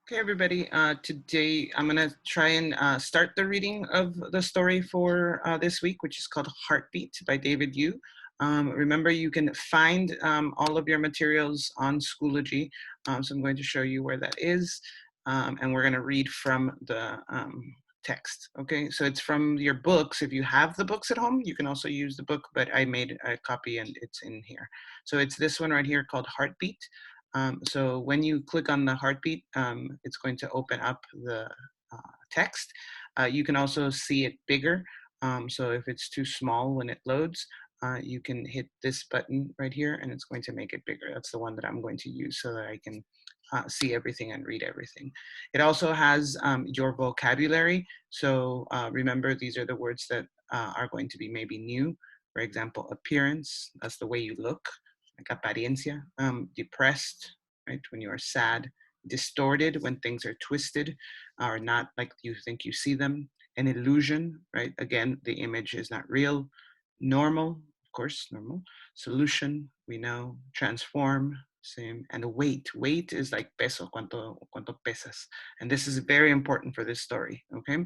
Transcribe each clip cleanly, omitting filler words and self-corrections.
Okay, everybody. Today I'm going to try and start the reading of the story for this week, which is called Heartbeat by David Yu. Remember, you can find all of your materials on Schoology. So I'm going to show you where that is. And we're going to read from the text. Okay, so it's from your books. If you have the books at home, you can also use the book, but I made a copy and it's in here. So it's this one right here called Heartbeat. So when you click on the heartbeat, it's going to open up the text. You can also see it bigger. So if it's too small when it loads, you can hit this button right here and it's going to make it bigger. That's the one that I'm going to use so that I can see everything and read everything. It also has your vocabulary. So remember, these are the words that are going to be maybe new. For example, appearance, that's the way you look, like apariencia, depressed, right, when you are sad, distorted, when things are twisted or not like you think you see them, an illusion, right, again, the image is not real, normal, of course, normal, solution, we know, transform, same, and weight is like peso, cuánto pesas, and this is very important for this story, okay?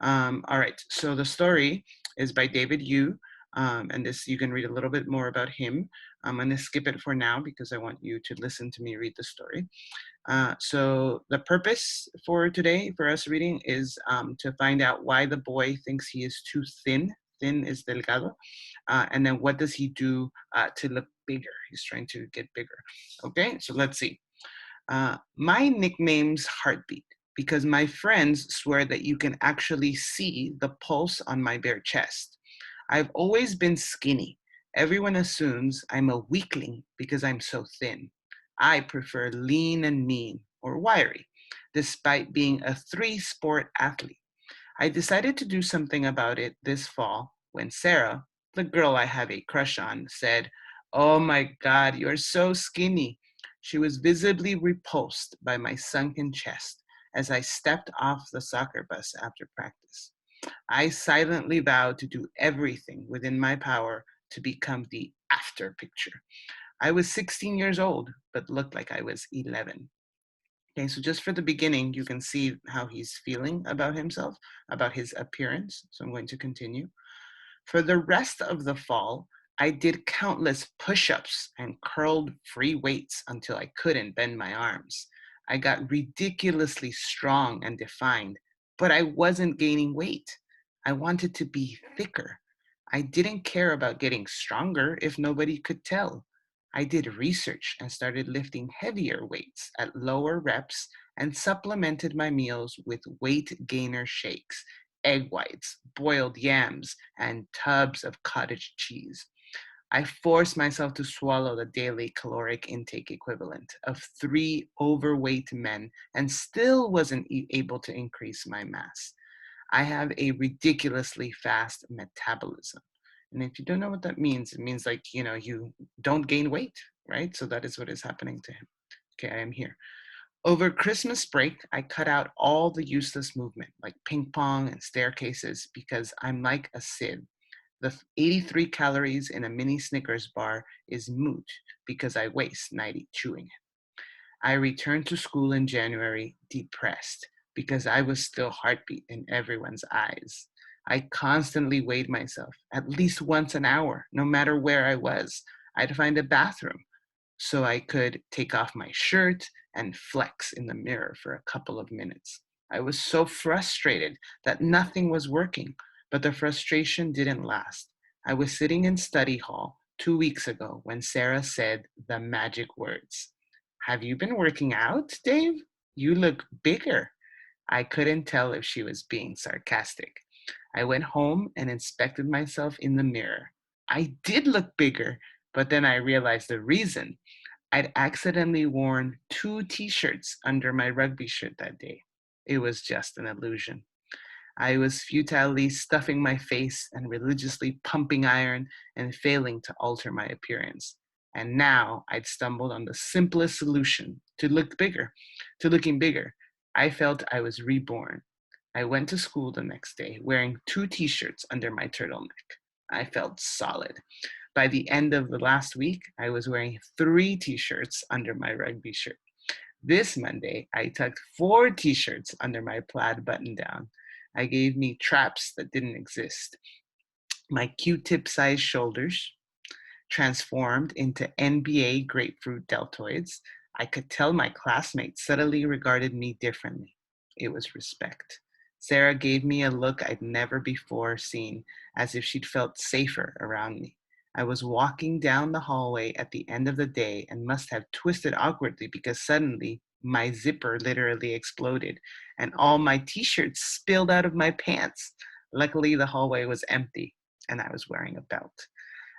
All right, so the story is by David Yu, and this you can read a little bit more about him. I'm going to skip it for now because I want you to listen to me read the story. So the purpose for today, for us reading, is to find out why the boy thinks he is too thin. Thin is delgado. And then what does he do to look bigger? He's trying to get bigger. Okay, so let's see. My nickname's Heartbeat because my friends swear that you can actually see the pulse on my bare chest. I've always been skinny. Everyone assumes I'm a weakling because I'm so thin. I prefer lean and mean or wiry, despite being a three-sport athlete. I decided to do something about it this fall when Sarah, the girl I have a crush on, said, "Oh my God, you're so skinny." She was visibly repulsed by my sunken chest as I stepped off the soccer bus after practice. I silently vowed to do everything within my power to become the after picture. I was 16 years old, but looked like I was 11. Okay, so just for the beginning, you can see how he's feeling about himself, about his appearance. So I'm going to continue. For the rest of the fall, I did countless push ups and curled free weights until I couldn't bend my arms. I got ridiculously strong and defined, but I wasn't gaining weight. I wanted to be thicker. I didn't care about getting stronger if nobody could tell. I did research and started lifting heavier weights at lower reps and supplemented my meals with weight gainer shakes, egg whites, boiled yams, and tubs of cottage cheese. I forced myself to swallow the daily caloric intake equivalent of three overweight men and still wasn't able to increase my mass. I have a ridiculously fast metabolism. And if you don't know what that means, it means like, you don't gain weight, right? So that is what is happening to him. Okay, I am here. Over Christmas break, I cut out all the useless movement, like ping pong and staircases, because I'm like a Sid. The 83 calories in a mini Snickers bar is moot because I waste 90 chewing it. I returned to school in January depressed because I was still heartbeat in everyone's eyes. I constantly weighed myself at least once an hour, no matter where I was. I'd find a bathroom so I could take off my shirt and flex in the mirror for a couple of minutes. I was so frustrated that nothing was working, but the frustration didn't last. I was sitting in study hall 2 weeks ago when Sarah said the magic words. "Have you been working out, Dave? You look bigger." I couldn't tell if she was being sarcastic. I went home and inspected myself in the mirror. I did look bigger, but then I realized the reason. I'd accidentally worn two t-shirts under my rugby shirt that day. It was just an illusion. I was futilely stuffing my face and religiously pumping iron and failing to alter my appearance. And now I'd stumbled on the simplest solution to looking bigger. I felt I was reborn. I went to school the next day wearing two t-shirts under my turtleneck. I felt solid. By the end of the last week, I was wearing three t-shirts under my rugby shirt. This Monday, I tucked 4 t-shirts under my plaid button down. I gave me traps that didn't exist. My Q-tip sized shoulders transformed into NBA grapefruit deltoids. I could tell my classmates subtly regarded me differently. It was respect. Sarah gave me a look I'd never before seen, as if she'd felt safer around me. I was walking down the hallway at the end of the day and must have twisted awkwardly because suddenly my zipper literally exploded and all my t-shirts spilled out of my pants. Luckily, the hallway was empty and I was wearing a belt.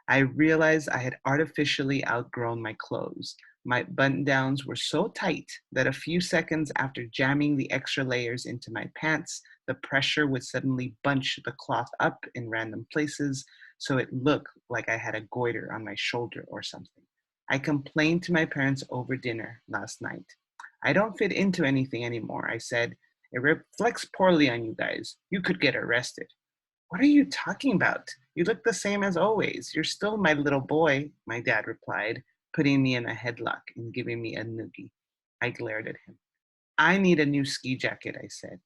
I realized I had artificially outgrown my clothes. My button downs were so tight that a few seconds after jamming the extra layers into my pants, the pressure would suddenly bunch the cloth up in random places so it looked like I had a goiter on my shoulder or something. I complained to my parents over dinner last night. I don't fit into anything anymore, I said. It reflects poorly on you guys. You could get arrested. What are you talking about? You look the same as always. You're still my little boy, my dad replied, putting me in a headlock and giving me a noogie. I glared at him. I need a new ski jacket, I said.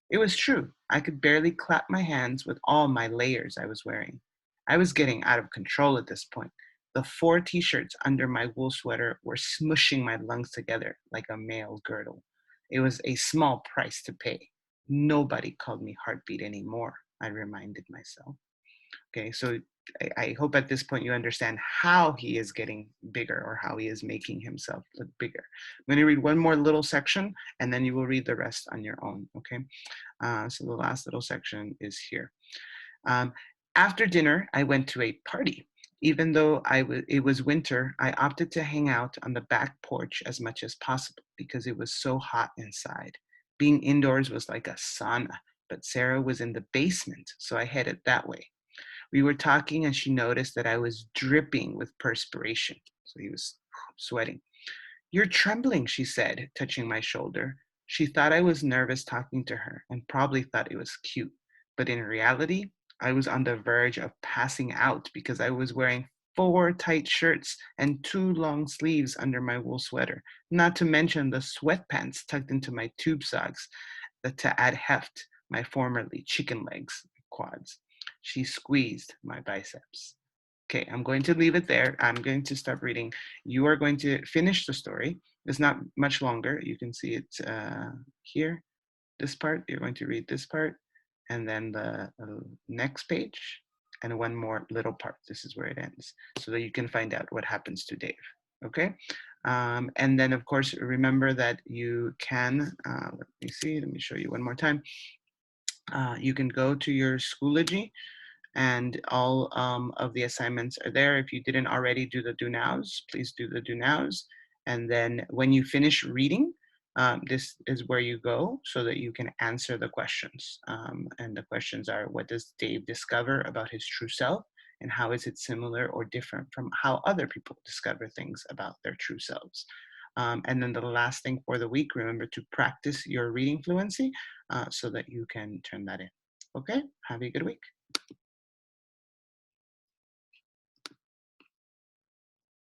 It was true. I could barely clap my hands with all my layers I was wearing. I was getting out of control at this point. The 4 t-shirts under my wool sweater were smushing my lungs together like a male girdle. It was a small price to pay. Nobody called me Heartbeat anymore, I reminded myself. Okay, so I hope at this point you understand how he is getting bigger or how he is making himself look bigger. I'm going to read one more little section and then you will read the rest on your own. Okay, so the last little section is here. Um, After dinner, I went to a party. Even though it was winter, I opted to hang out on the back porch as much as possible because it was so hot inside. Being indoors was like a sauna, but Sarah was in the basement, so I headed that way. We were talking and she noticed that I was dripping with perspiration. So he was sweating. You're trembling, she said, touching my shoulder. She thought I was nervous talking to her and probably thought it was cute. But in reality, I was on the verge of passing out because I was wearing 4 tight shirts and 2 long sleeves under my wool sweater, not to mention the sweatpants tucked into my tube socks that to add heft, my formerly chicken legs, quads. She squeezed my biceps. Okay, I'm going to leave it there. I'm going to stop reading. You are going to finish the story. It's not much longer. You can see it here, this part. You're going to read this part, and then the next page, and one more little part. This is where it ends, so that you can find out what happens to Dave. Okay? And then, of course, remember that you can, let me show you one more time. You can go to your Schoology and all of the assignments are there. If you didn't already do the do nows, please do the do nows. And then when you finish reading, this is where you go so that you can answer the questions. And the questions are, what does Dave discover about his true self? And how is it similar or different from how other people discover things about their true selves? And then the last thing for the week, remember to practice your reading fluency so that you can turn that in. Okay, have a good week.